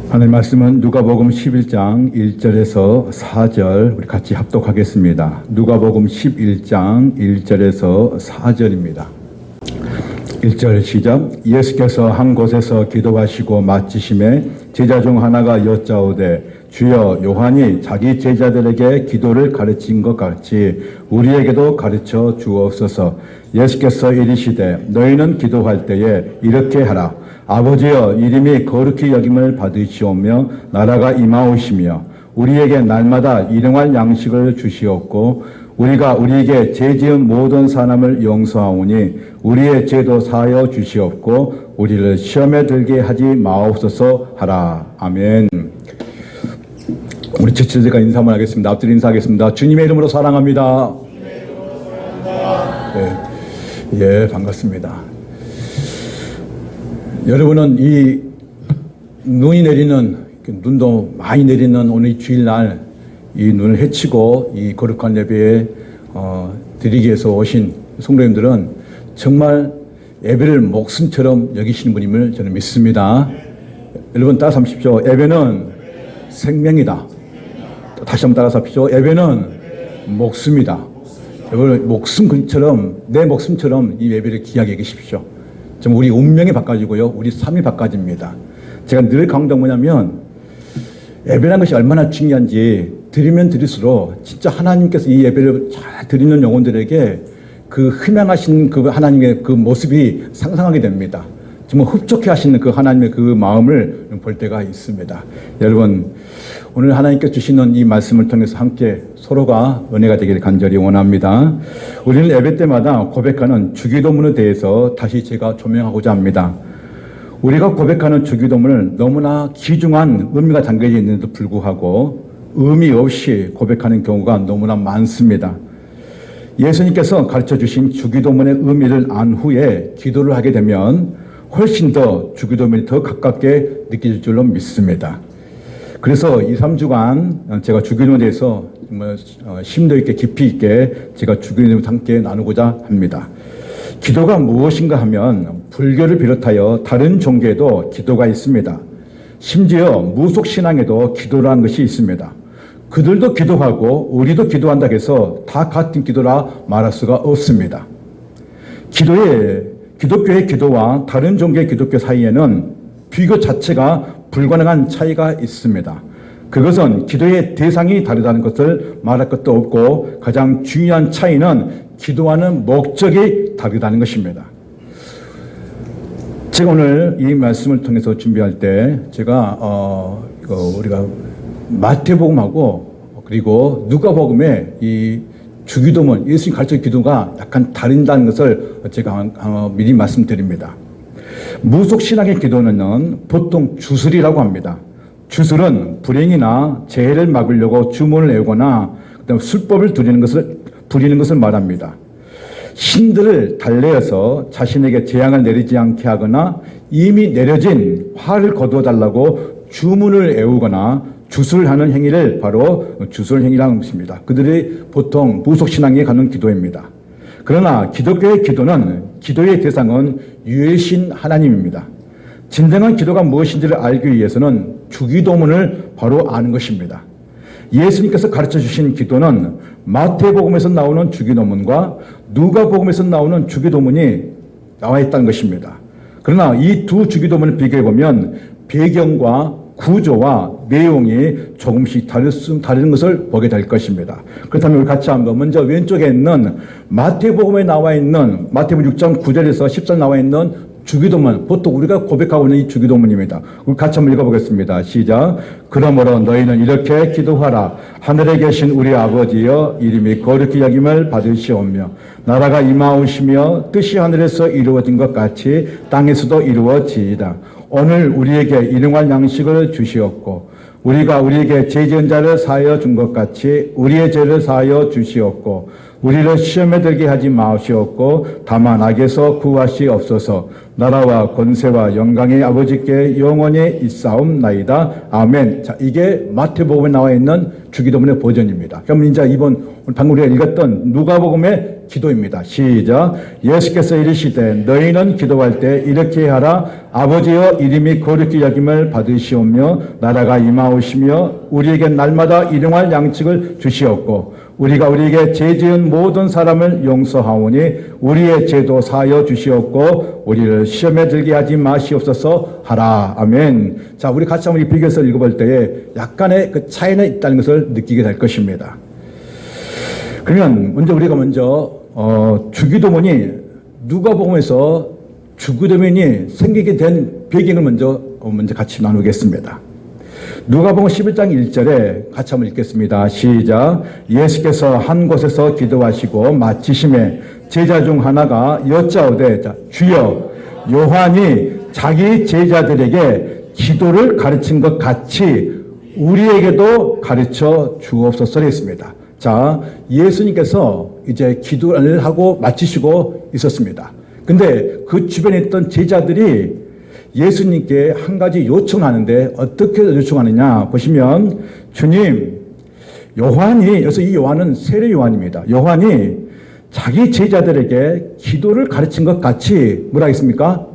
하나님 말씀은 누가복음 11장 1절에서 4절 우리 같이 합독하겠습니다. 누가복음 11장 1절에서 4절입니다. 1절 시작. 예수께서 한 곳에서 기도하시고 마치심에 제자 중 하나가 여짜오되 주여 요한이 자기 제자들에게 기도를 가르친 것 같이 우리에게도 가르쳐 주옵소서. 예수께서 이르시되 너희는 기도할 때에 이렇게 하라. 아버지여 이름이 거룩히 여김을 받으시오며 나라가 임하오시며 우리에게 날마다 일용할 양식을 주시옵고 우리가 우리에게 죄지은 모든 사람을 용서하오니 우리의 죄도 사하여 주시옵고 우리를 시험에 들게 하지 마옵소서 하라. 아멘. 우리 지체들과 인사 한번 하겠습니다. 앞뒤로 인사하겠습니다. 주님의 이름으로 사랑합니다. 예, 반갑습니다. 여러분은 이 눈이 내리는, 눈도 많이 내리는 오늘 주일날 이 눈을 헤치고 이 거룩한 예배에 드리기 위해서 오신 성도님들은 정말 예배를 목숨처럼 여기시는 분임을 저는 믿습니다. 여러분 따라하십시오. 예배는 생명이다. 다시 한번 따라하십시오. 예배는 목숨이다. 여러분 목숨처럼 내 목숨처럼 이 예배를 귀하게 여기십시오. 정말 우리 운명이 바꿔지고요. 우리 삶이 바꿔집니다. 제가 늘 강조한 뭐냐면 예배라는 것이 얼마나 중요한지 드리면 드릴수록 진짜 하나님께서 이 예배를 잘 드리는 영혼들에게 그 희망하신 그 하나님의 그 모습이 상상하게 됩니다. 정말 흡족해 하시는 그 하나님의 그 마음을 볼 때가 있습니다. 여러분 오늘 하나님께 주시는 이 말씀을 통해서 함께 서로가 은혜가 되기를 간절히 원합니다. 우리는 예배 때마다 고백하는 주기도문에 대해서 다시 제가 조명하고자 합니다. 우리가 고백하는 주기도문을 너무나 귀중한 의미가 담겨져 있는데도 불구하고 의미 없이 고백하는 경우가 너무나 많습니다. 예수님께서 가르쳐 주신 주기도문의 의미를 안 후에 기도를 하게 되면 훨씬 더 주기도문이 더 가깝게 느껴질 줄로 믿습니다. 그래서 2, 3주간 제가 주기도문에 대해서 정말 심도 있게 깊이 있게 제가 주기도문을 함께 나누고자 합니다. 기도가 무엇인가 하면 불교를 비롯하여 다른 종교에도 기도가 있습니다. 심지어 무속신앙에도 기도라는 것이 있습니다. 그들도 기도하고 우리도 기도한다고 해서 다 같은 기도라 말할 수가 없습니다. 기독교의 기도와 다른 종교의 기독교 사이에는 비교 자체가 불가능한 차이가 있습니다. 그것은 기도의 대상이 다르다는 것을 말할 것도 없고 가장 중요한 차이는 기도하는 목적이 다르다는 것입니다. 제가 오늘 이 말씀을 통해서 준비할 때 제가 우리가 마태복음하고 그리고 누가복음의 이 주기도문, 예수님 가르쳐 기도가 약간 다른다는 것을 제가 미리 말씀드립니다. 무속신앙의 기도는 보통 주술이라고 합니다. 주술은 불행이나 재해를 막으려고 주문을 외우거나 그다음에 술법을 부리는 것을 말합니다. 신들을 달래어서 자신에게 재앙을 내리지 않게 하거나 이미 내려진 화를 거두어 달라고 주문을 외우거나 주술하는 행위를 바로 주술행위라는 것입니다. 그들이 보통 무속신앙에 가는 기도입니다. 그러나 기독교의 기도는 기도의 대상은 유일신 하나님입니다. 진정한 기도가 무엇인지를 알기 위해서는 주기도문을 바로 아는 것입니다. 예수님께서 가르쳐 주신 기도는 마태복음에서 나오는 주기도문과 누가복음에서 나오는 주기도문이 나와 있다는 것입니다. 그러나 이 두 주기도문을 비교해 보면 배경과 구조와 내용이 조금씩 다른 것을 보게 될 것입니다. 그렇다면 우리 같이 한번 먼저 왼쪽에 있는 마태복음에 나와 있는 마태복음 6장 9절에서 10절 나와 있는 주기도문, 보통 우리가 고백하고 있는 이 주기도문입니다. 우리 같이 한번 읽어보겠습니다. 시작. 그러므로 너희는 이렇게 기도하라. 하늘에 계신 우리 아버지여 이름이 거룩히 여김을 받으시오며 나라가 임하오시며 뜻이 하늘에서 이루어진 것 같이 땅에서도 이루어지이다. 오늘 우리에게 일용할 양식을 주시옵고 우리가 우리에게 죄 지은 자를 사하여 준 것 같이 우리의 죄를 사하여 주시옵고 우리를 시험에 들게 하지 마시옵고 다만 악에서 구하시옵소서. 나라와 권세와 영광의 아버지께 영원히 있사옵나이다. 아멘. 자, 이게 마태복음에 나와 있는 주기도문의 버전입니다. 그럼 이제 이번 방금 우리가 읽었던 누가복음의 기도입니다. 시작. 예수께서 이르시되 너희는 기도할 때 이렇게 하라. 아버지여 이름이 거룩히 여김을 받으시오며 나라가 임하오시며 우리에게 날마다 일용할 양식을 주시옵고 우리가 우리에게 죄 지은 모든 사람을 용서하오니 우리의 죄도 사하여 주시옵고 우리를 시험에 들게 하지 마시옵소서 하라. 아멘. 자, 우리 같이 한번 비교해서 읽어볼 때에 약간의 그 차이는 있다는 것을 느끼게 될 것입니다. 그러면 먼저 주기도문이 누가복음에서 주기도문이 생기게 된 배경을 먼저 같이 나누겠습니다. 누가복음 11장 1절에 같이 한번 읽겠습니다. 시작. 예수께서 한 곳에서 기도하시고 마치심에 제자 중 하나가 여짜오되 주여 요한이 자기 제자들에게 기도를 가르친 것 같이 우리에게도 가르쳐 주옵소서 했습니다. 자, 예수님께서 이제 기도를 하고 마치시고 있었습니다. 근데 그 주변에 있던 제자들이 예수님께 한 가지 요청하는데 어떻게 요청하느냐 보시면 주님, 요한이, 그래서 이 요한은 세례 요한입니다. 요한이 자기 제자들에게 기도를 가르친 것 같이 뭐라 했습니까?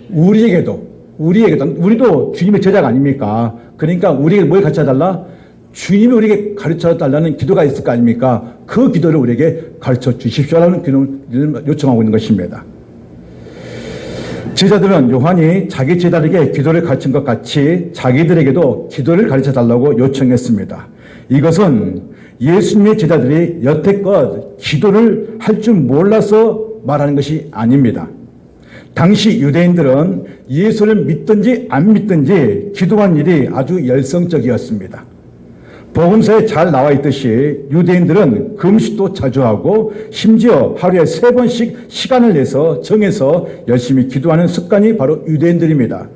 우리에게도 우리도 주님의 제자가 아닙니까? 그러니까 우리에게 뭘 가르쳐달라? 주님이 우리에게 가르쳐달라는 기도가 있을 거 아닙니까? 그 기도를 우리에게 가르쳐 주십시오라는 기도를 요청하고 있는 것입니다. 제자들은 요한이 자기 제자들에게 기도를 가르친 것 같이 자기들에게도 기도를 가르쳐달라고 요청했습니다. 이것은 예수님의 제자들이 여태껏 기도를 할 줄 몰라서 말하는 것이 아닙니다. 당시 유대인들은 예수를 믿든지 안 믿든지 기도한 일이 아주 열성적이었습니다. 복음서에 잘 나와 있듯이 유대인들은 금식도 자주 하고 심지어 하루에 3번씩 시간을 내서 정해서 열심히 기도하는 습관이 바로 유대인들입니다.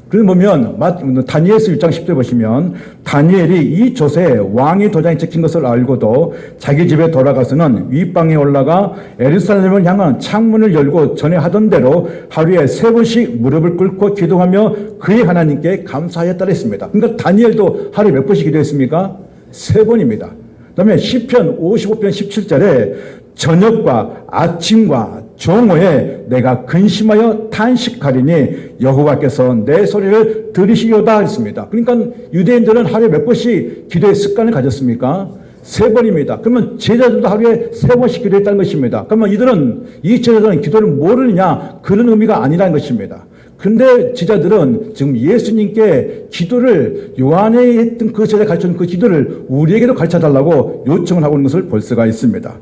그걸 보면 다니엘서 1장 10절 보시면 다니엘이 이 조세에 왕의 도장이 찍힌 것을 알고도 자기 집에 돌아가서는 윗방에 올라가 예루살렘을 향한 창문을 열고 전에 하던 대로 하루에 3번씩 무릎을 꿇고 기도하며 그의 하나님께 감사하였다 했습니다. 그러니까 다니엘도 하루에 몇 번씩 기도했습니까? 3번입니다. 그 다음에 시편 55편 17절에 저녁과 아침과 정오에 내가 근심하여 탄식하리니 여호와께서 내 소리를 들으시려다 했습니다. 그러니까 유대인들은 하루에 몇 번씩 기도의 습관을 가졌습니까? 3번입니다. 그러면 제자들도 하루에 3번씩 기도했다는 것입니다. 그러면 이 제자들은 기도를 모르느냐? 그런 의미가 아니라는 것입니다. 근데 제자들은 지금 예수님께 기도를 요한에 했던 그 제자 가르쳐준 그 기도를 우리에게도 가르쳐달라고 요청을 하고 있는 것을 볼 수가 있습니다.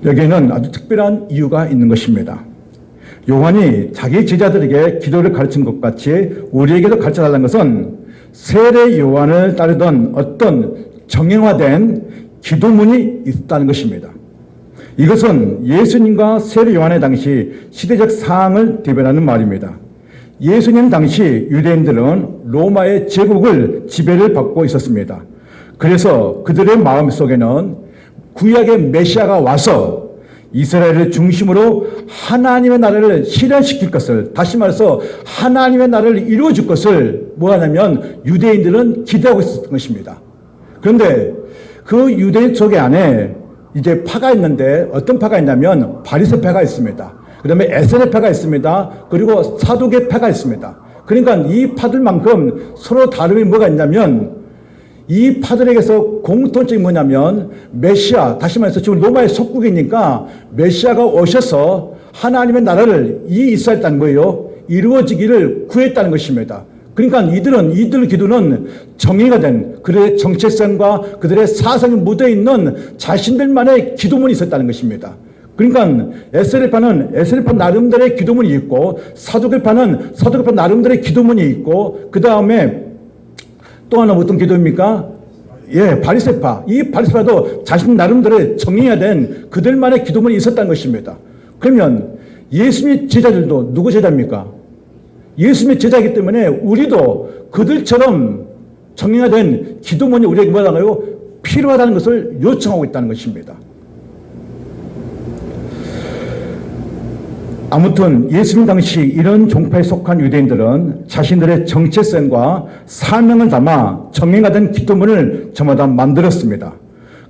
여기에는 아주 특별한 이유가 있는 것입니다. 요한이 자기 제자들에게 기도를 가르친 것 같이 우리에게도 가르쳐달라는 것은 세례 요한을 따르던 어떤 정형화된 기도문이 있다는 것입니다. 이것은 예수님과 세례 요한의 당시 시대적 상황을 대변하는 말입니다. 예수님 당시 유대인들은 로마의 제국을 지배를 받고 있었습니다. 그래서 그들의 마음속에는 구약의 메시아가 와서 이스라엘을 중심으로 하나님의 나라를 실현시킬 것을, 다시 말해서 하나님의 나라를 이루어줄 것을 뭐 하냐면 유대인들은 기대하고 있었던 것입니다. 그런데 그 유대인 속에 안에 이제 파가 있는데 어떤 파가 있냐면 바리새파가 있습니다. 그 다음에 에세네파가 있습니다. 그리고 사두개파가 있습니다. 그러니까 이 파들만큼 서로 다름이 뭐가 있냐면 이 파들에게서 공통점이 뭐냐면 메시아, 다시 말해서 지금 로마의 속국이니까 메시아가 오셔서 하나님의 나라를 이 이스라엘 땅 뭐예요? 이루어지기를 구했다는 것입니다. 그러니까 이들 기도는 정의가 된 그들의 정체성과 그들의 사상이 묻어있는 자신들만의 기도문이 있었다는 것입니다. 그러니까 에세네파는 에세네파 나름대로의 기도문이 있고 사두개파는 사두개파 나름대로의 기도문이 있고 그 다음에 또 하나 어떤 기도입니까? 예, 바리새파. 이 바리새파도 자신 나름대로 정의해야 된 그들만의 기도문이 있었다는 것입니다. 그러면 예수님의 제자들도 누구 제자입니까? 예수님의 제자이기 때문에 우리도 그들처럼 정의가 된 기도문이 우리에게 뭐라고요? 필요하다는 것을 요청하고 있다는 것입니다. 아무튼 예수님 당시 이런 종파에 속한 유대인들은 자신들의 정체성과 사명을 담아 정행하던 기도문을 저마다 만들었습니다.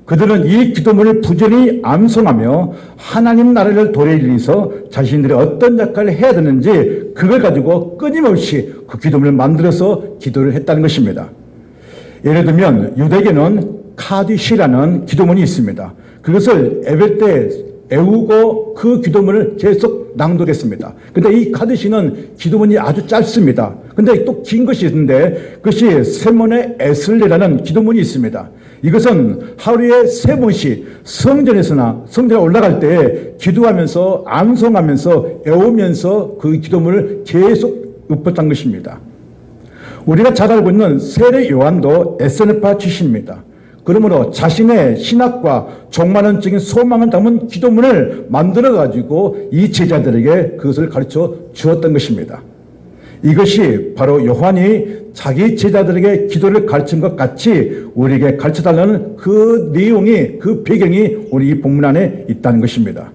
그들은 이 기도문을 부지런히 암송하며 하나님 나라를 도래하기 위해서 자신들이 어떤 역할을 해야 되는지 그걸 가지고 끊임없이 그 기도문을 만들어서 기도를 했다는 것입니다. 예를 들면 유대계는 카디시라는 기도문이 있습니다. 그것을 예배 때 외우고 그 기도문을 계속 낭독했습니다. 근데 이 카디시는 기도문이 아주 짧습니다. 근데 또 긴 것이 있는데 그것이 세몬의 에슬레라는 기도문이 있습니다. 이것은 하루에 3번씩 성전에 올라갈 때 기도하면서 암송하면서 외우면서 그 기도문을 계속 읊었던 것입니다. 우리가 잘 알고 있는 세례 요한도 에스네파 출신입니다. 그러므로 자신의 신학과 종말론적인 소망을 담은 기도문을 만들어가지고 이 제자들에게 그것을 가르쳐 주었던 것입니다. 이것이 바로 요한이 자기 제자들에게 기도를 가르친 것 같이 우리에게 가르쳐달라는 그 내용이, 그 배경이 우리 이 본문 안에 있다는 것입니다.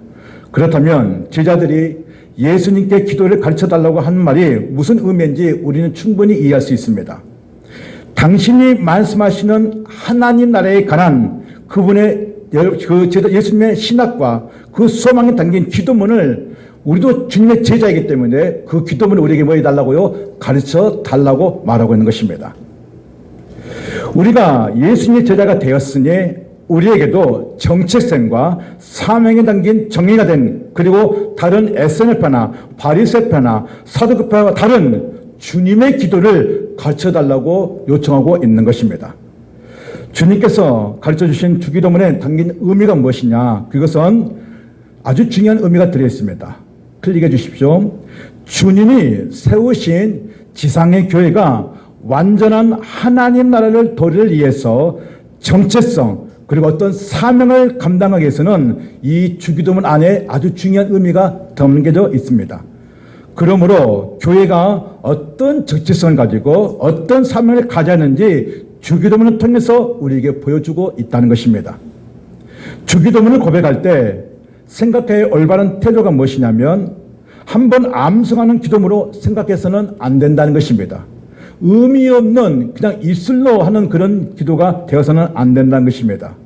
그렇다면 제자들이 예수님께 기도를 가르쳐달라고 하는 말이 무슨 의미인지 우리는 충분히 이해할 수 있습니다. 당신이 말씀하시는 하나님 나라에 관한 그분의 예수님의 신학과 그 소망에 담긴 기도문을 우리도 주님의 제자이기 때문에 그 기도문을 우리에게 뭐 해달라고요? 가르쳐 달라고 말하고 있는 것입니다. 우리가 예수님의 제자가 되었으니 우리에게도 정체성과 사명에 담긴 정의가 된 그리고 다른 에스네파나 바리새파나 사두개파와 다른 주님의 기도를 가르쳐달라고 요청하고 있는 것입니다. 주님께서 가르쳐주신 주기도문에 담긴 의미가 무엇이냐? 그것은 아주 중요한 의미가 들어있습니다. 클릭해 주십시오. 주님이 세우신 지상의 교회가 완전한 하나님 나라를 도래를 위해서 정체성 그리고 어떤 사명을 감당하기 위해서는 이 주기도문 안에 아주 중요한 의미가 담겨져 있습니다. 그러므로 교회가 어떤 정체성을 가지고 어떤 사명을 가져야 하는지 주기도문을 통해서 우리에게 보여주고 있다는 것입니다. 주기도문을 고백할 때 생각해야 올바른 태도가 무엇이냐면 한번 암송하는 기도문으로 생각해서는 안 된다는 것입니다. 의미 없는 그냥 입술로 하는 그런 기도가 되어서는 안 된다는 것입니다.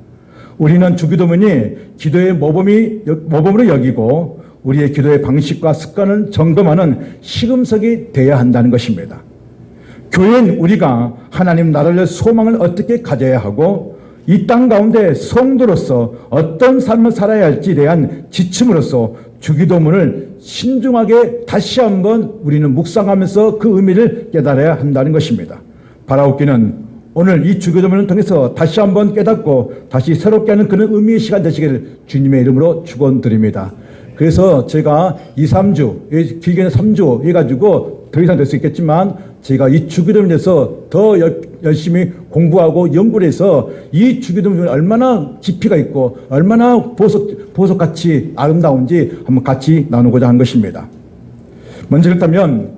우리는 주기도문이 기도의 모범으로 여기고 우리의 기도의 방식과 습관을 점검하는 시금석이 되어야 한다는 것입니다. 교회인 우리가 하나님 나라를 소망을 어떻게 가져야 하고 이 땅 가운데 성도로서 어떤 삶을 살아야 할지에 대한 지침으로서 주기도문을 신중하게 다시 한번 우리는 묵상하면서 그 의미를 깨달아야 한다는 것입니다. 바라옵기는 오늘 이 주기도문을 통해서 다시 한번 깨닫고 다시 새롭게 하는 그런 의미의 시간 되시기를 주님의 이름으로 축원드립니다. 그래서 제가 2, 3주, 길게는 3주 해가지고 더 이상 될 수 있겠지만 제가 이 주기도문에 대해서 더 열심히 공부하고 연구를 해서 이 주기도문이 얼마나 깊이가 있고 얼마나 보석같이 아름다운지 한번 같이 나누고자 한 것입니다. 먼저 그렇다면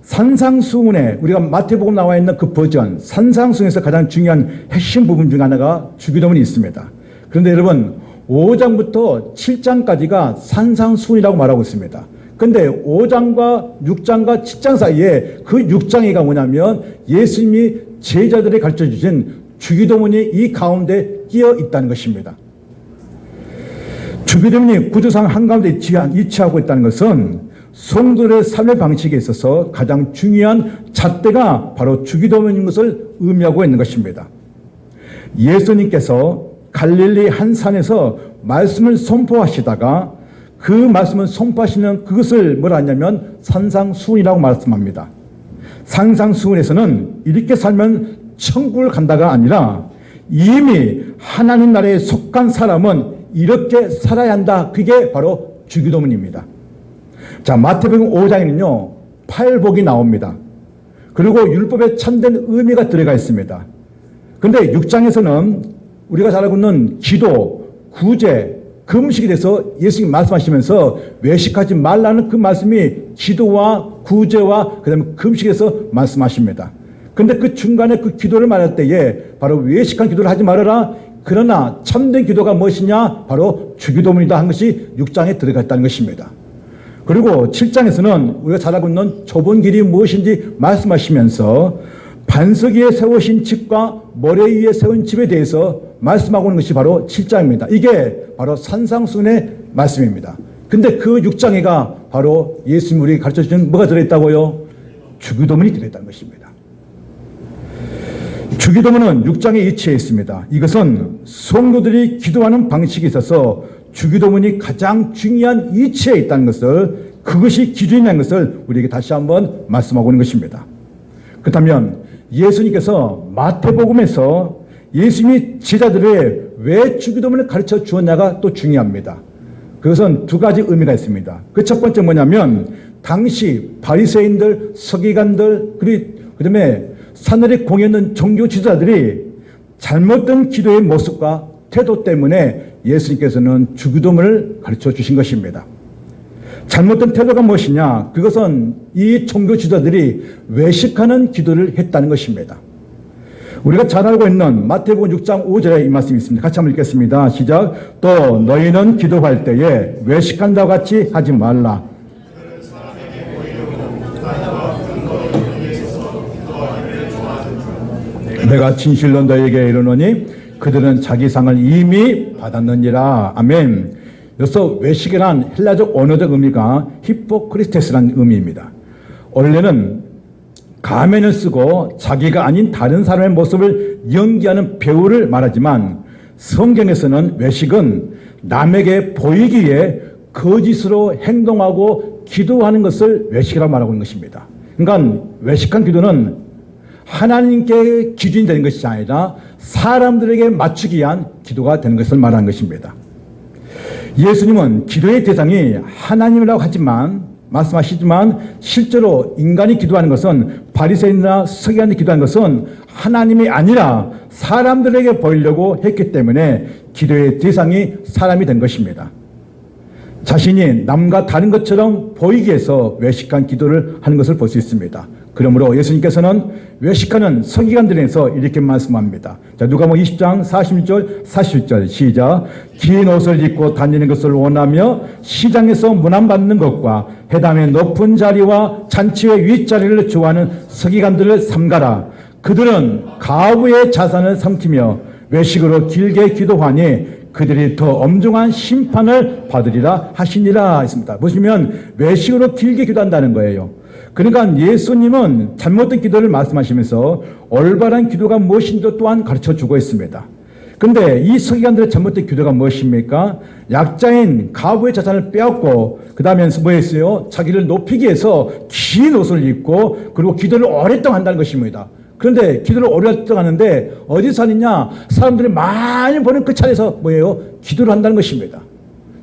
산상수훈에 우리가 마태복음 나와 있는 그 버전 산상수훈에서 가장 중요한 핵심 부분 중 하나가 주기도문이 있습니다. 그런데 여러분 5장부터 7장까지가 산상수훈이라고 말하고 있습니다. 근데 5장과 6장과 7장 사이에 그 6장이가 뭐냐면 예수님이 제자들이 가르쳐 주신 주기도문이 이 가운데 끼어 있다는 것입니다. 주기도문이 구조상 한가운데 위치하고 있다는 것은 성도들의 삶의 방식에 있어서 가장 중요한 잣대가 바로 주기도문인 것을 의미하고 있는 것입니다. 예수님께서 갈릴리 한 산에서 말씀을 선포하시다가 그 말씀을 선포하시는 그것을 뭐라 하냐면 산상수훈이라고 말씀합니다. 산상수훈에서는 이렇게 살면 천국을 간다가 아니라 이미 하나님 나라에 속한 사람은 이렇게 살아야 한다. 그게 바로 주기도문입니다. 자, 마태복음 5장에는요 8복이 나옵니다. 그리고 율법에 참된 의미가 들어가 있습니다. 그런데 6장에서는 우리가 잘 알고 있는 기도, 구제, 금식에 대해서 예수님이 말씀하시면서 외식하지 말라는 그 말씀이 기도와 구제와 그 다음에 금식에서 말씀하십니다. 그런데 그 중간에 그 기도를 말할 때에 바로 외식한 기도를 하지 말아라. 그러나 참된 기도가 무엇이냐? 바로 주기도문이다 한 것이 6장에 들어가 있다는 것입니다. 그리고 7장에서는 우리가 잘 알고 있는 좁은 길이 무엇인지 말씀하시면서 반석 위에 세우신 집과 모래 위에 세운 집에 대해서 말씀하고 있는 것이 바로 7장입니다. 이게 바로 산상수훈의 말씀입니다. 근데 그 6장에가 바로 예수님이 우리에게 가르쳐주신 뭐가 들어있다고요? 주기도문이 들어있다는 것입니다. 주기도문은 6장에 위치해 있습니다. 이것은 성도들이 기도하는 방식에 있어서 주기도문이 가장 중요한 위치에 있다는 것을, 그것이 기준이라는 것을 우리에게 다시 한번 말씀하고 있는 것입니다. 그렇다면 예수님께서 마태복음에서 예수님이 제자들에게 왜 주기도문을 가르쳐 주었냐가 또 중요합니다. 그것은 두 가지 의미가 있습니다. 그 첫 번째 뭐냐면 당시 바리새인들, 서기관들, 그다음에 사내리 공였는 종교 지도자들이 잘못된 기도의 모습과 태도 때문에 예수님께서는 주기도문을 가르쳐 주신 것입니다. 잘못된 태도가 무엇이냐? 그것은 이 종교 지도자들이 외식하는 기도를 했다는 것입니다. 우리가 잘 알고 있는 마태복음 6장 5절에 이 말씀이 있습니다. 같이 한번 읽겠습니다. 시작. 또 너희는 기도할 때에 외식한다고 같이 하지 말라. 내가 진실로 너희에게 이르노니 그들은 자기 상을 이미 받았느니라. 아멘. 여기서 외식이란 헬라적 언어적 의미가 히포크리테스라는 의미입니다. 원래는 가면을 쓰고 자기가 아닌 다른 사람의 모습을 연기하는 배우를 말하지만 성경에서는 외식은 남에게 보이기 위해 거짓으로 행동하고 기도하는 것을 외식이라고 말하고 있는 것입니다. 그러니까 외식한 기도는 하나님께 기준이 되는 것이 아니라 사람들에게 맞추기 위한 기도가 되는 것을 말하는 것입니다. 예수님은 기도의 대상이 하나님이라고 말씀하시지만 실제로 인간이 기도하는 것은, 바리새인이나 서기관이 기도하는 것은 하나님이 아니라 사람들에게 보이려고 했기 때문에 기도의 대상이 사람이 된 것입니다. 자신이 남과 다른 것처럼 보이기 위해서 외식한 기도를 하는 것을 볼 수 있습니다. 그러므로 예수님께서는 외식하는 서기관들에서 이렇게 말씀합니다. 자, 누가복음 20장 41절 41절 시작. 긴 옷을 입고 다니는 것을 원하며 시장에서 문안받는 것과 회당의 높은 자리와 잔치의 윗자리를 좋아하는 서기관들을 삼가라. 그들은 가부의 자산을 삼키며 외식으로 길게 기도하니 그들이 더 엄중한 심판을 받으리라 하시니라 했습니다. 보시면 외식으로 길게 기도한다는 거예요. 그러니까 예수님은 잘못된 기도를 말씀하시면서 올바른 기도가 무엇인지 또한 가르쳐주고 있습니다. 그런데 이 서기관들의 잘못된 기도가 무엇입니까? 약자인 가부의 자산을 빼앗고 그 다음에 뭐 했어요? 자기를 높이기 위해서 긴 옷을 입고 그리고 기도를 오랫동안 한다는 것입니다. 그런데 기도를 오랫동안 하는데 어디서 하느냐? 사람들이 많이 보는 그 자리에서 뭐예요? 기도를 한다는 것입니다.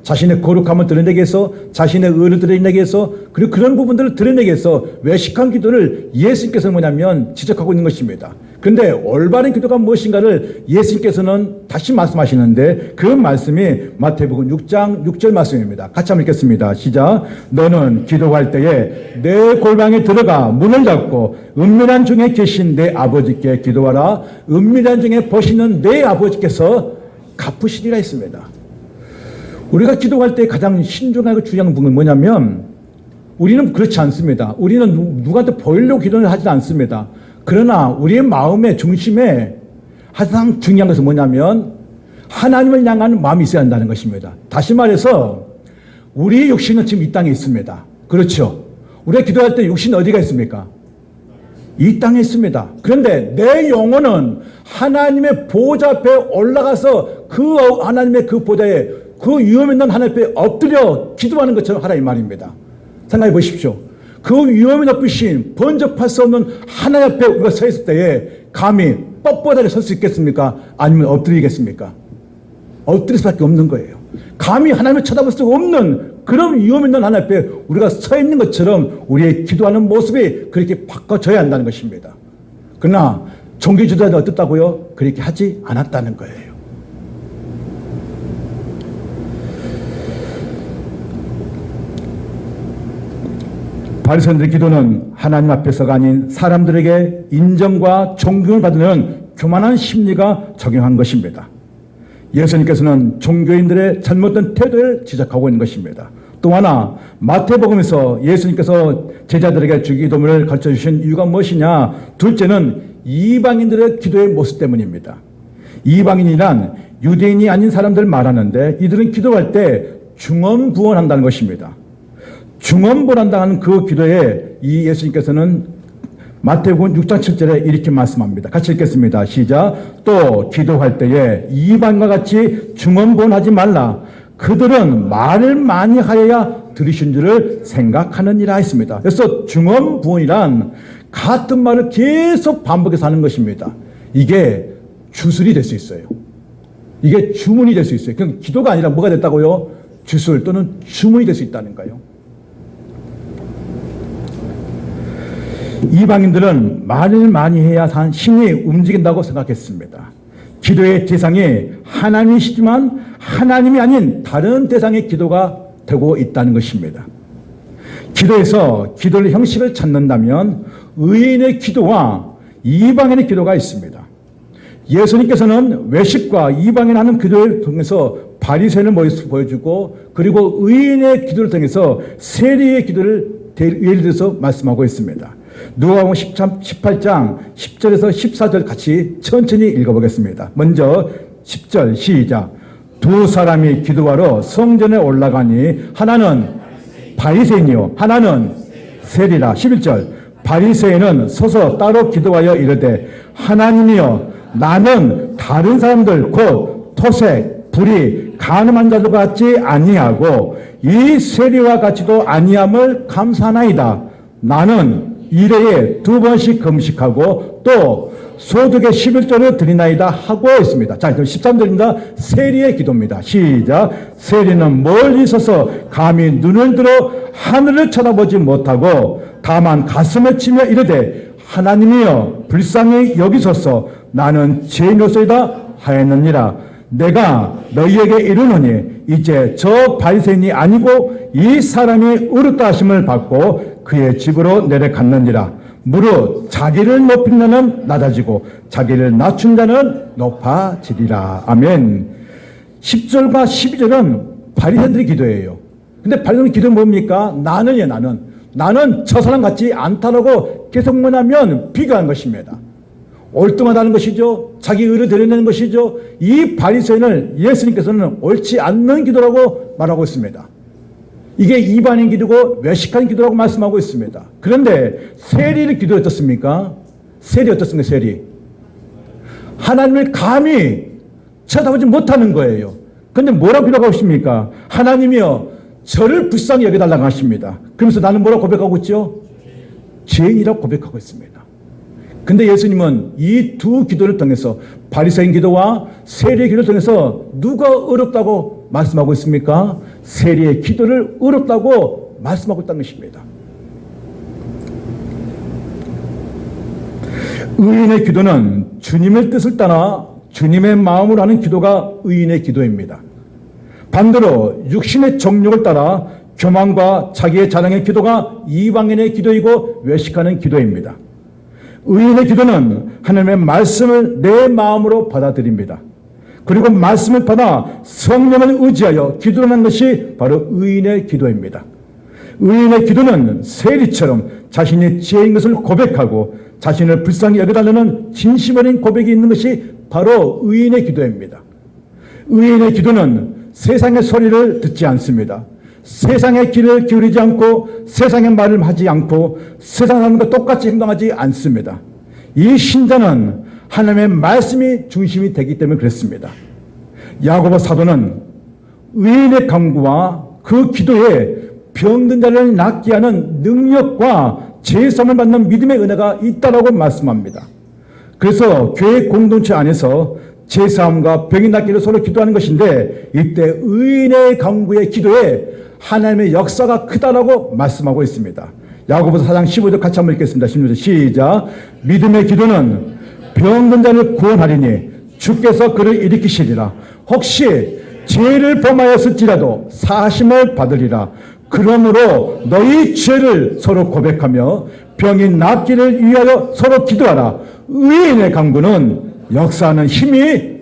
자신의 거룩함을 드러내기 위해서, 자신의 의를 드러내기 위해서, 그리고 그런 부분들을 드러내기 위해서 외식한 기도를 예수님께서는 뭐냐면 지적하고 있는 것입니다. 그런데 올바른 기도가 무엇인가를 예수님께서는 다시 말씀하시는데 그 말씀이 마태복음 6장 6절 말씀입니다. 같이 한번 읽겠습니다. 시작. 너는 기도할 때에 내 골방에 들어가 문을 닫고 은밀한 중에 계신 내 아버지께 기도하라. 은밀한 중에 보시는 내 아버지께서 갚으시리라 했습니다. 우리가 기도할 때 가장 신중하고 중요한 부분은 뭐냐면 우리는 그렇지 않습니다. 우리는 누구한테 보이려고 기도를 하지 않습니다. 그러나 우리의 마음의 중심에 항상 중요한 것은 뭐냐면 하나님을 향하는 마음이 있어야 한다는 것입니다. 다시 말해서 우리의 육신은 지금 이 땅에 있습니다. 그렇죠? 우리가 기도할 때 육신은 어디가 있습니까? 이 땅에 있습니다. 그런데 내 영혼은 하나님의 보좌 앞에 올라가서 그 하나님의 그 보좌에 그 위험 있는 하나님 앞에 엎드려 기도하는 것처럼 하라 이 말입니다. 생각해 보십시오. 그 위험이 높으신 번접할 수 없는 하나님 앞에 우리가 서 있을 때에 감히 뻣뻣하게 설 수 있겠습니까? 아니면 엎드리겠습니까? 엎드릴 수밖에 없는 거예요. 감히 하나님을 쳐다볼 수 없는 그런 위험 있는 하나님 앞에 우리가 서 있는 것처럼 우리의 기도하는 모습이 그렇게 바꿔져야 한다는 것입니다. 그러나 종교 지도자는 어떻다고요? 그렇게 하지 않았다는 거예요. 바리새인들의 기도는 하나님 앞에서가 아닌 사람들에게 인정과 존경을 받으려는 교만한 심리가 적용한 것입니다. 예수님께서는 종교인들의 잘못된 태도를 지적하고 있는 것입니다. 또 하나 마태복음에서 예수님께서 제자들에게 주기도문을 가르쳐주신 이유가 무엇이냐? 둘째는 이방인들의 기도의 모습 때문입니다. 이방인이란 유대인이 아닌 사람들 말하는데 이들은 기도할 때 중언부언한다는 것입니다. 중언부언한다는 그 기도에 이 예수님께서는 마태복음 6장 7절에 이렇게 말씀합니다. 같이 읽겠습니다. 시작. 또 기도할 때에 이방인과 같이 중언부언하지 말라. 그들은 말을 많이 하여야 들으신 줄을 생각하느니라 했습니다. 그래서 중언부언이란 같은 말을 계속 반복해서 하는 것입니다. 이게 주술이 될 수 있어요. 이게 주문이 될 수 있어요. 그럼 기도가 아니라 뭐가 됐다고요? 주술 또는 주문이 될 수 있다는 거예요. 이방인들은 말을 많이 해야 신이 움직인다고 생각했습니다. 기도의 대상이 하나님이시지만 하나님이 아닌 다른 대상의 기도가 되고 있다는 것입니다. 기도에서 기도의 형식을 찾는다면 의인의 기도와 이방인의 기도가 있습니다. 예수님께서는 외식과 이방인 하는 기도를 통해서 바리새인을 보여주고 그리고 의인의 기도를 통해서 세리의 기도를 예를 들어서 말씀하고 있습니다. 누가복음 18장 10절에서 14절 같이 천천히 읽어보겠습니다. 먼저 10절 시작. 두 사람이 기도하러 성전에 올라가니 하나는 바리새인이요 하나는 세리라. 11절 바리새인은 서서 따로 기도하여 이르되 하나님이여 나는 다른 사람들 곧 토색, 불의, 간음한 자들 같지 아니하고 이 세리와 같이도 아니함을 감사하나이다. 나는 일회에 2번씩 금식하고 또 소득의 11조를 드리나이다 하고 있습니다. 자, 13절입니다. 세리의 기도입니다. 시작. 세리는 멀리 서서 감히 눈을 들어 하늘을 쳐다보지 못하고 다만 가슴을 치며 이르되 하나님이여 불쌍히 여기소서 나는 죄인으로서이다 하였느니라. 내가 너희에게 이르노니 이제 저 바리새인이 아니고 이 사람이 의롭다 하심을 받고 그의 집으로 내려갔느니라. 무릇 자기를 높인 자는 낮아지고 자기를 낮춘 자는 높아지리라. 아멘. 10절과 12절은 바리새인들의 기도예요. 근데 바리새인의 기도는 뭡니까? 나는요 나는 저 사람 같지 않다라고 계속 뭐냐면 비교하는 것입니다. 옳뚱하다는 것이죠. 자기 의를 드러내는 것이죠. 이 바리새인을 예수님께서는 옳지 않는 기도라고 말하고 있습니다. 이게 이방인 기도고 외식한 기도라고 말씀하고 있습니다. 그런데 세리의 기도 어떻습니까? 세리 어떻습니까? 세리 하나님을 감히 쳐다보지 못하는 거예요. 그런데 뭐라고 기도하고 있습니까? 하나님이여 저를 불쌍히 여겨달라고 하십니다. 그러면서 나는 뭐라고 고백하고 있죠? 죄인이라고 고백하고 있습니다. 근데 예수님은 이 두 기도를 통해서 바리새인 기도와 세리의 기도를 통해서 누가 의롭다고 말씀하고 있습니까? 세리의 기도를 의롭다고 말씀하고 있다는 것입니다. 의인의 기도는 주님의 뜻을 따라 주님의 마음으로 하는 기도가 의인의 기도입니다. 반대로 육신의 정욕을 따라 교만과 자기의 자랑의 기도가 이방인의 기도이고 외식하는 기도입니다. 의인의 기도는 하나님의 말씀을 내 마음으로 받아들입니다. 그리고 말씀을 받아 성령을 의지하여 기도하는 것이 바로 의인의 기도입니다. 의인의 기도는 세리처럼 자신이 죄인 것을 고백하고 자신을 불쌍히 여겨달라는 진심 어린 고백이 있는 것이 바로 의인의 기도입니다. 의인의 기도는 세상의 소리를 듣지 않습니다. 세상의 귀를 기울이지 않고 세상의 말을 하지 않고 세상 사람과 똑같이 행동하지 않습니다. 이 신자는 하나님의 말씀이 중심이 되기 때문에 그렇습니다. 야고보 사도는 의인의 간구와 그 기도에 병든 자를 낫게 하는 능력과 제사함을 받는 믿음의 은혜가 있다라고 말씀합니다. 그래서 교회 공동체 안에서 제사함과 병이 낫기를 서로 기도하는 것인데 이때 의인의 간구의 기도에 하나님의 역사가 크다라고 말씀하고 있습니다. 야고보서 4장 15절 같이 한번 읽겠습니다. 16절 시작. 믿음의 기도는 병든 자를 구원하리니 주께서 그를 일으키시리라. 혹시 죄를 범하였을지라도 사하심을 받으리라. 그러므로 너희 죄를 서로 고백하며 병이 낫기를 위하여 서로 기도하라. 의인의 간구는 역사하는 힘이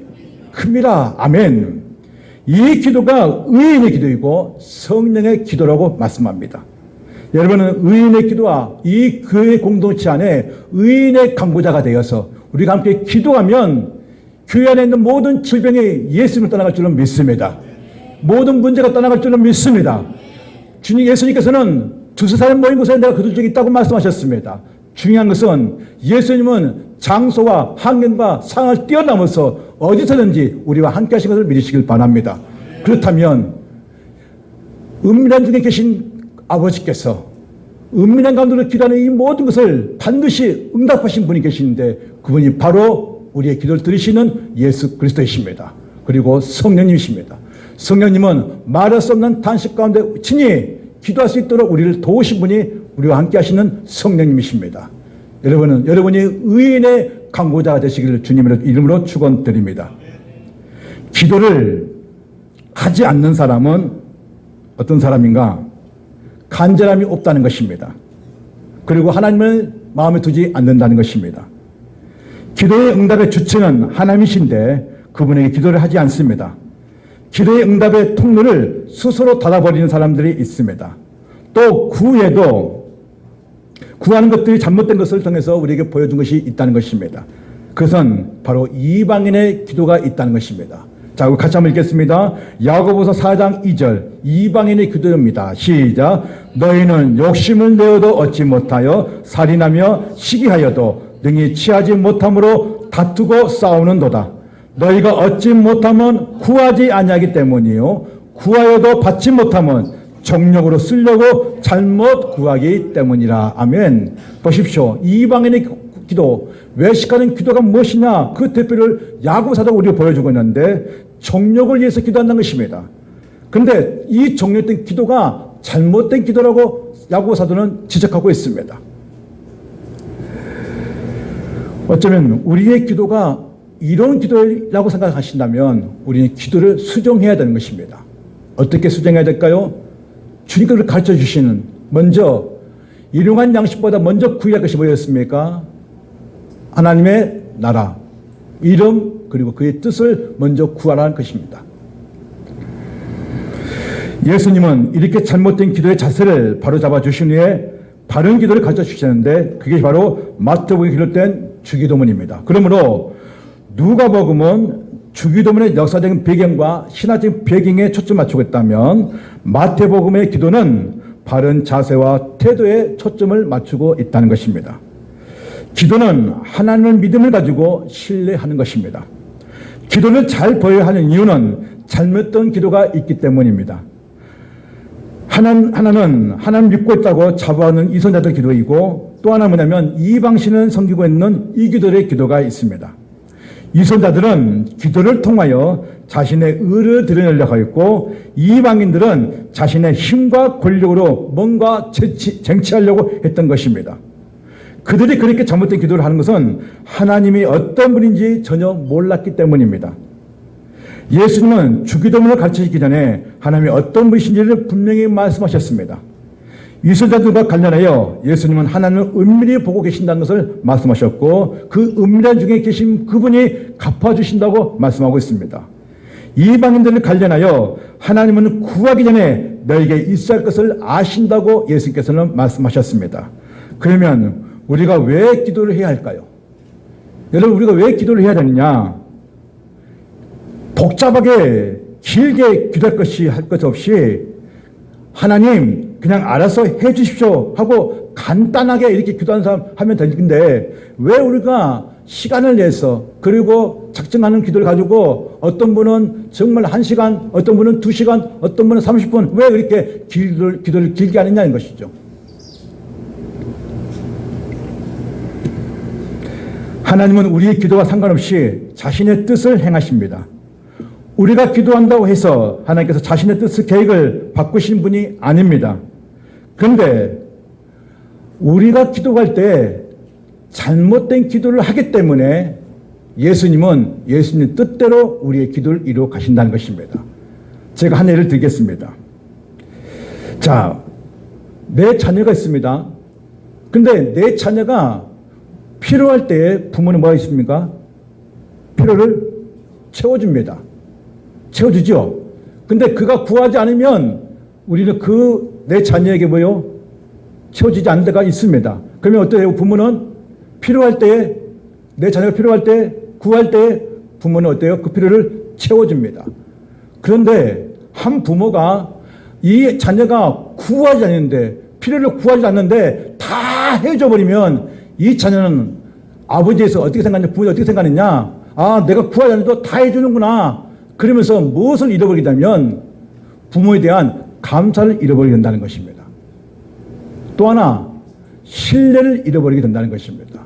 큽니다. 아멘. 이 기도가 의인의 기도이고 성령의 기도라고 말씀합니다. 여러분은 의인의 기도와 이 교회 공동체 안에 의인의 강구자가 되어서 우리가 함께 기도하면 교회 안에 있는 모든 질병이 예수님을 떠나갈 줄로 믿습니다. 모든 문제가 떠나갈 줄로 믿습니다. 주님 예수님께서는 두세 사람 모인 곳에 내가 그들 중에 있다고 말씀하셨습니다. 중요한 것은 예수님은 장소와 환경과 상황을 뛰어넘어서 어디서든지 우리와 함께 하신 것을 믿으시길 바랍니다. 그렇다면 은밀한 중에 계신 아버지께서 은밀한 가운데로 기도하는 이 모든 것을 반드시 응답하신 분이 계시는데 그분이 바로 우리의 기도를 들으시는 예수 그리스도이십니다. 그리고 성령님이십니다. 성령님은 말할 수 없는 단식 가운데 친히 기도할 수 있도록 우리를 도우신 분이 우리와 함께 하시는 성령님이십니다. 여러분이 의인의 강구자가 되시기를 주님의 이름으로 축원드립니다. 기도를 하지 않는 사람은 어떤 사람인가? 간절함이 없다는 것입니다. 그리고 하나님을 마음에 두지 않는다는 것입니다. 기도의 응답의 주체는 하나님이신데 그분에게 기도를 하지 않습니다. 기도의 응답의 통로를 스스로 닫아버리는 사람들이 있습니다. 또 구하는 것들이 잘못된 것을 통해서 우리에게 보여준 것이 있다는 것입니다. 그것은 바로 이방인의 기도가 있다는 것입니다. 자, 우리 같이 한번 읽겠습니다. 야고보서 4장 2절 이방인의 기도입니다. 시작. 너희는 욕심을 내어도 얻지 못하여 살인하며 시기하여도 능히 취하지 못함으로 다투고 싸우는도다. 너희가 얻지 못하면 구하지 아니하기 때문이요 구하여도 받지 못하면 정욕으로 쓰려고 잘못 구하기 때문이라. 아멘. 보십시오. 이방인의 기도, 외식하는 기도가 무엇이냐? 그 대표를 야고보 사도가 우리가 보여주고 있는데 정욕을 위해서 기도한다는 것입니다. 그런데 이 정욕된 기도가 잘못된 기도라고 야고보 사도는 지적하고 있습니다. 어쩌면 우리의 기도가 이런 기도라고 생각하신다면 우리는 기도를 수정해야 되는 것입니다. 어떻게 수정해야 될까요? 주님께서 가르쳐 주시는 먼저 일용한 양식보다 먼저 구해야 할 것이 뭐였습니까? 하나님의 나라, 이름 그리고 그의 뜻을 먼저 구하라는 것입니다. 예수님은 이렇게 잘못된 기도의 자세를 바로잡아 주신 후에 바른 기도를 가르쳐 주시는데 그게 바로 마태복음에 기록된 주기도문입니다. 그러므로 누가복음은 주기도문의 역사적인 배경과 신화적인 배경에 초점 맞추고 있다면 마태복음의 기도는 바른 자세와 태도에 초점을 맞추고 있다는 것입니다. 기도는 하나님을 믿음을 가지고 신뢰하는 것입니다. 기도를 잘 보여야 하는 이유는 잘못된 기도가 있기 때문입니다. 하나는 하나님 믿고 있다고 자부하는 이선자들 기도이고 또 하나 뭐냐면 이방신을 섬기고 있는 이교도의 기도가 있습니다. 이선자들은 기도를 통하여 자신의 의를 드러내려고 했고 이방인들은 자신의 힘과 권력으로 뭔가 쟁취하려고 했던 것입니다. 그들이 그렇게 잘못된 기도를 하는 것은 하나님이 어떤 분인지 전혀 몰랐기 때문입니다. 예수님은 주기도문을 가르치기 전에 하나님이 어떤 분이신지를 분명히 말씀하셨습니다. 이선자들과 관련하여 예수님은 하나님을 은밀히 보고 계신다는 것을 말씀하셨고 그 은밀한 중에 계신 그분이 갚아주신다고 말씀하고 있습니다. 이방인들을 관련하여 하나님은 구하기 전에 너에게 있어야 할 것을 아신다고 예수님께서는 말씀하셨습니다. 그러면 우리가 왜 기도를 해야 할까요? 여러분 우리가 왜 기도를 해야 되느냐? 복잡하게 길게 기도할 것이 할 것 없이 하나님 그냥 알아서 해 주십시오 하고 간단하게 이렇게 기도하는 사람 하면 되는데 왜 우리가 시간을 내서 그리고 작정하는 기도를 가지고 어떤 분은 정말 1시간, 어떤 분은 2시간, 어떤 분은 30분 왜 이렇게 기도를 길게 하느냐는 것이죠. 하나님은 우리의 기도와 상관없이 자신의 뜻을 행하십니다. 우리가 기도한다고 해서 하나님께서 자신의 뜻, 계획을 바꾸신 분이 아닙니다. 그런데 우리가 기도할 때 잘못된 기도를 하기 때문에 예수님은 예수님 뜻대로 우리의 기도를 이루어 가신다는 것입니다. 제가 한 예를 들겠습니다. 자, 내 자녀가 있습니다. 근데 내 자녀가 필요할 때 부모는 뭐가 있습니까? 필요를 채워줍니다. 채워주죠. 근데 그가 구하지 않으면 우리는 내 자녀에게 뭐요? 채워지지 않는 데가 있습니다. 그러면 어때요? 부모는 필요할 때에, 내 자녀가 필요할 때, 구할 때에 부모는 어때요? 그 필요를 채워줍니다. 그런데 한 부모가 이 자녀가 구하지 않는데, 필요를 구하지 않는데 다 해줘 버리면 이 자녀는 아버지에서 어떻게 생각하냐, 부모가 어떻게 생각하느냐, 아, 내가 구하지 않아도 다 해주는구나. 그러면서 무엇을 잃어버리게 되면 부모에 대한 감사를 잃어버리게 된다는 것입니다. 또 하나, 신뢰를 잃어버리게 된다는 것입니다.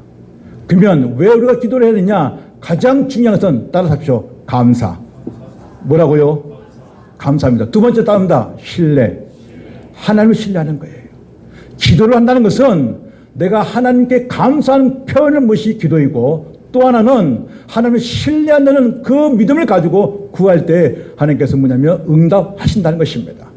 그러면 왜 우리가 기도를 해야 되냐? 가장 중요한 것은 따라하십시오. 감사. 뭐라고요? 감사합니다. 두 번째 따릅니다. 신뢰. 하나님을 신뢰하는 거예요. 기도를 한다는 것은 내가 하나님께 감사하는 표현을 것이 기도이고, 또 하나는 하나님을 신뢰한다는 그 믿음을 가지고 구할 때 하나님께서 뭐냐면 응답하신다는 것입니다.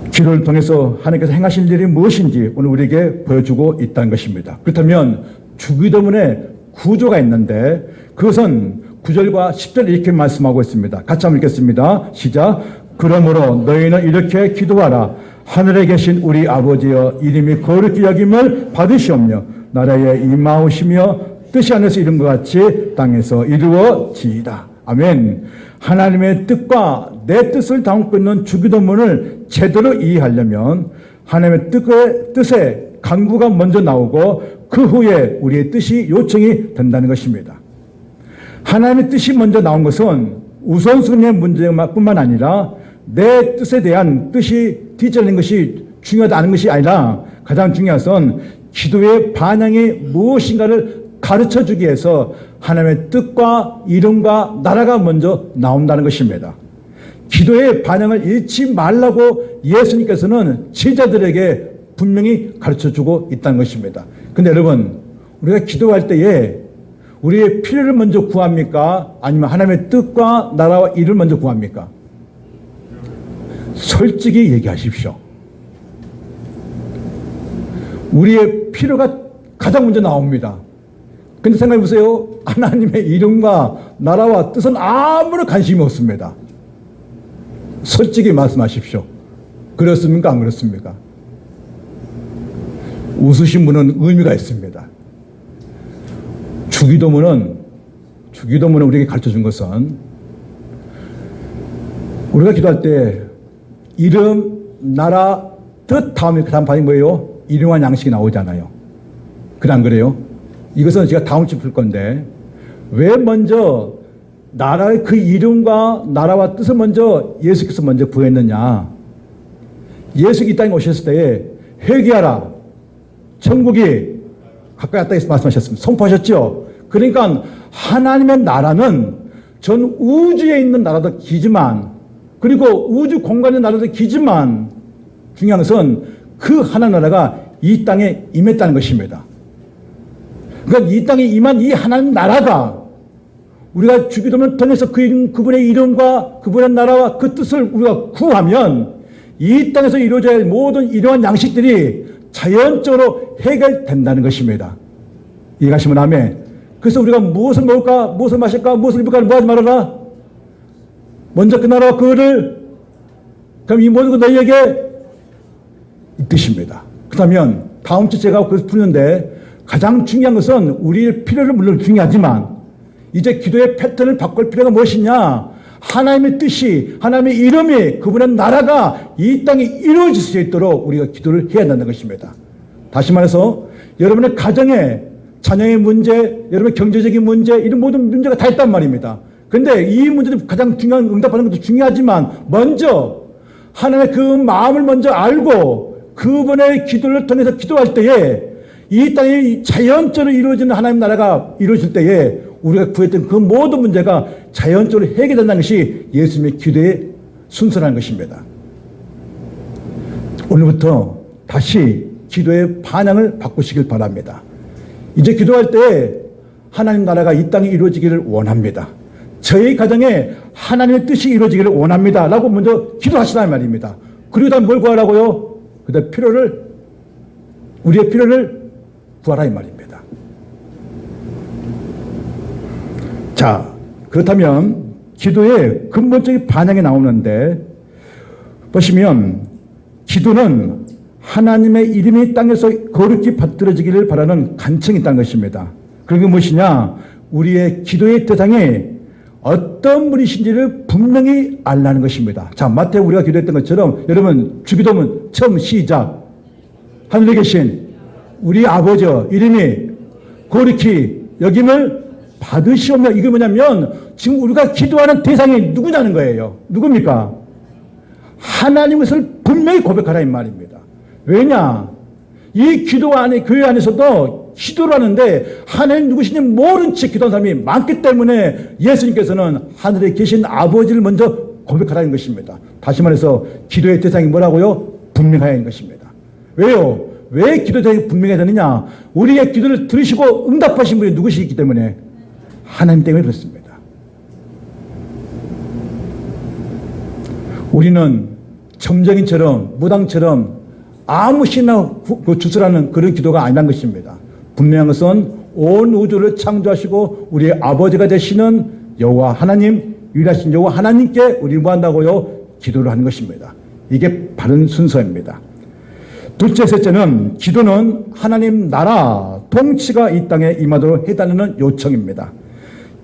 기도를 통해서 하나님께서 행하신 일이 무엇인지 오늘 우리에게 보여주고 있다는 것입니다. 그렇다면 주기도문에 구조가 있는데 그것은 9절과 10절 이렇게 말씀하고 있습니다. 같이 한번 읽겠습니다. 시작. 그러므로 너희는 이렇게 기도하라. 하늘에 계신 우리 아버지여, 이름이 거룩히 여김을 받으시오며 나라에 임하오시며 뜻이 하늘에서 이룬 것 같이 땅에서 이루어지이다. 아멘. 하나님의 뜻과 내 뜻을 담고 있는 주기도문을 제대로 이해하려면 하나님의 뜻에 간구가 먼저 나오고 그 후에 우리의 뜻이 요청이 된다는 것입니다. 하나님의 뜻이 먼저 나온 것은 우선순위의 문제뿐만 아니라 내 뜻에 대한 뜻이 뒤처진 것이 중요하다는 것이 아니라 가장 중요한 것은 기도의 반응이 무엇인가를 가르쳐주기 위해서 하나님의 뜻과 이름과 나라가 먼저 나온다는 것입니다. 기도의 반응을 잃지 말라고 예수님께서는 제자들에게 분명히 가르쳐주고 있다는 것입니다. 근데 여러분, 우리가 기도할 때에 우리의 필요를 먼저 구합니까? 아니면 하나님의 뜻과 나라와 이를 먼저 구합니까? 솔직히 얘기하십시오. 우리의 필요가 가장 먼저 나옵니다. 근데 생각해 보세요. 하나님의 이름과 나라와 뜻은 아무런 관심이 없습니다. 솔직히 말씀하십시오. 그렇습니까? 안 그렇습니까? 웃으신 분은 의미가 있습니다. 주기도문은 우리에게 가르쳐 준 것은 우리가 기도할 때 이름, 나라, 뜻 다음에 그 다음 반이 뭐예요? 일용할 양식이 나오잖아요. 그래 안 그래요? 이것은 제가 다음 주에 풀 건데 왜 먼저 나라의 그 이름과 나라와 뜻을 먼저 예수께서 먼저 구했느냐? 예수 이 땅에 오셨을 때에 회개하라. 천국이 가까이 왔다 말씀하셨습니다. 선포하셨죠? 그러니까 하나님의 나라는 전 우주에 있는 나라도 기지만 그리고 우주 공간의 나라도 기지만 중요한 것은 그 하나님 나라가 이 땅에 임했다는 것입니다. 그러니까 이 땅에 임한 이 하나님 나라가 우리가 주기도문을 통해서 그분의 이름과 그분의 나라와 그 뜻을 우리가 구하면 이 땅에서 이루어져야 할 모든 이러한 양식들이 자연적으로 해결된다는 것입니다. 이해가시면 아멘. 그래서 우리가 무엇을 먹을까, 무엇을 마실까, 무엇을 입을까 뭐 하지 말아라. 먼저 그 나라와 그를, 그럼 이 모든 것 너희에게 이 뜻입니다. 그렇다면 다음 주 제가 그것을 푸는데 가장 중요한 것은 우리의 필요를 물론 중요하지만 이제 기도의 패턴을 바꿀 필요가 무엇이냐? 하나님의 뜻이, 하나님의 이름이, 그분의 나라가 이 땅에 이루어질 수 있도록 우리가 기도를 해야 한다는 것입니다. 다시 말해서 여러분의 가정에 자녀의 문제, 여러분의 경제적인 문제, 이런 모든 문제가 다 있단 말입니다. 그런데 이 문제도 가장 중요한 응답하는 것도 중요하지만 먼저 하나님의 그 마음을 먼저 알고 그분의 기도를 통해서 기도할 때에 이 땅에 자연적으로 이루어지는 하나님 나라가 이루어질 때에 우리가 구했던 그 모든 문제가 자연적으로 해결된다는 것이 예수님의 기도의 순서라는 것입니다. 오늘부터 다시 기도의 반향을 바꾸시길 바랍니다. 이제 기도할 때 하나님 나라가 이 땅에 이루어지기를 원합니다. 저희 가정에 하나님의 뜻이 이루어지기를 원합니다. 라고 먼저 기도하시라는 말입니다. 그리고 다음 뭘 구하라고요? 그다음 우리의 필요를 구하라 이 말입니다. 자, 그렇다면 기도의 근본적인 반영이 나오는데, 보시면 기도는 하나님의 이름이 땅에서 거룩히 받들어지기를 바라는 간청이 있다는 것입니다. 그게 무엇이냐? 우리의 기도의 대상이 어떤 분이신지를 분명히 알라는 것입니다. 자, 마태오 우리가 기도했던 것처럼 여러분 주기도문 처음 시작. 하늘에 계신 우리 아버지 이름이 거룩히 여김을 받으시오며, 이게 뭐냐면 지금 우리가 기도하는 대상이 누구냐는 거예요. 누굽니까? 하나님 것을 분명히 고백하라 이 말입니다. 왜냐? 이 기도 안에, 교회 안에서도 기도를 하는데 하나님 누구신지 모른 채 기도하는 사람이 많기 때문에 예수님께서는 하늘에 계신 아버지를 먼저 고백하라는 것입니다. 다시 말해서 기도의 대상이 뭐라고요? 분명해야 하는 것입니다. 왜요? 왜 기도의 대상이 분명해야 되느냐? 우리의 기도를 들으시고 응답하신 분이 누구시기 때문에, 하나님 때문에 그렇습니다. 우리는 점쟁이처럼 무당처럼 아무 신나 주스라는 그런 기도가 아니란 것입니다. 분명한 것은 온 우주를 창조하시고 우리의 아버지가 되시는 여호와 하나님, 유일하신 여호와 하나님께 우리 뭐 한다고요? 기도를 하는 것입니다. 이게 바른 순서입니다. 둘째, 셋째는 기도는 하나님 나라 통치가 이 땅에 임하도록 해달라는 요청입니다.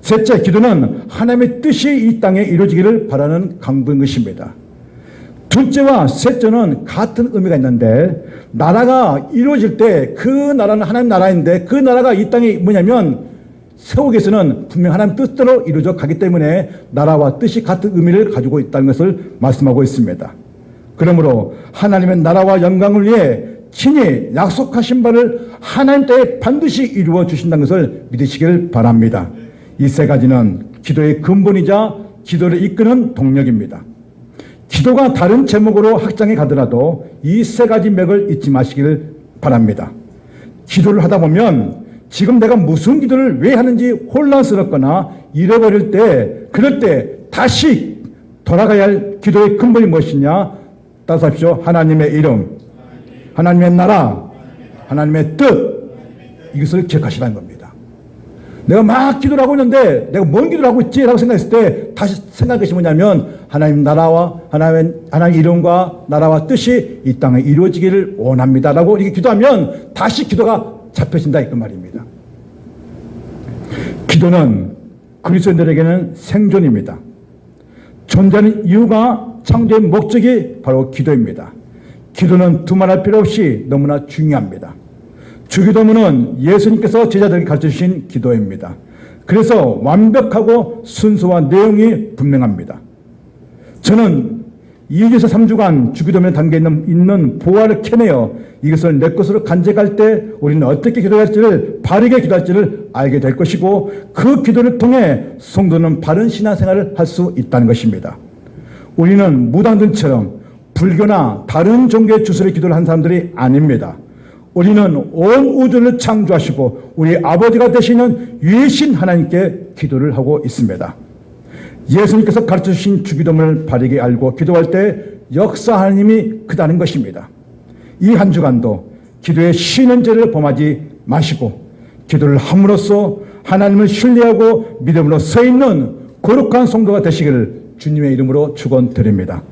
셋째, 기도는 하나님의 뜻이 이 땅에 이루어지기를 바라는 강구인 것입니다. 둘째와 셋째는 같은 의미가 있는데, 나라가 이루어질 때 그 나라는 하나님 나라인데 그 나라가 이 땅에 뭐냐면 세우기에서는 분명 하나님 뜻대로 이루어져 가기 때문에 나라와 뜻이 같은 의미를 가지고 있다는 것을 말씀하고 있습니다. 그러므로 하나님의 나라와 영광을 위해 친히 약속하신 바를 하나님 때에 반드시 이루어 주신다는 것을 믿으시길 바랍니다. 이 세 가지는 기도의 근본이자 기도를 이끄는 동력입니다. 기도가 다른 제목으로 확장해 가더라도 이 세 가지 맥을 잊지 마시길 바랍니다. 기도를 하다 보면 지금 내가 무슨 기도를 왜 하는지 혼란스럽거나 잃어버릴 때, 그럴 때 다시 돌아가야 할 기도의 근본이 무엇이냐? 따라하십시오. 하나님의 이름, 하나님의 나라, 하나님의 뜻, 이것을 기억하시라는 겁니다. 내가 막 기도를 하고 있는데 내가 뭔 기도를 하고 있지? 라고 생각했을 때 다시 생각할 것이 뭐냐면 하나님 나라와 하나님 이름과 나라와 뜻이 이 땅에 이루어지기를 원합니다 라고 이렇게 기도하면 다시 기도가 잡혀진다 이 말입니다. 기도는 그리스도인들에게는 생존입니다. 존재하는 이유가, 창조의 목적이 바로 기도입니다. 기도는 두말할 필요 없이 너무나 중요합니다. 주기도문은 예수님께서 제자들에게 가르쳐주신 기도입니다. 그래서 완벽하고 순수와 내용이 분명합니다. 저는 2주에서 3주간 주기도문 단계에 있는 보화를 캐내어 이것을 내 것으로 간직할 때 우리는 어떻게 기도할지를, 바르게 기도할지를 알게 될 것이고, 그 기도를 통해 성도는 바른 신앙생활을 할 수 있다는 것입니다. 우리는 무당들처럼 불교나 다른 종교의 주술의 기도를 한 사람들이 아닙니다. 우리는 온 우주를 창조하시고 우리 아버지가 되시는 유일신 하나님께 기도를 하고 있습니다. 예수님께서 가르쳐주신 주기도문을 바르게 알고 기도할 때 역사하는 힘이 크다는 것입니다. 이 한 주간도 기도에 쉬는 죄를 범하지 마시고 기도를 함으로써 하나님을 신뢰하고 믿음으로 서 있는 거룩한 성도가 되시기를 주님의 이름으로 축원드립니다.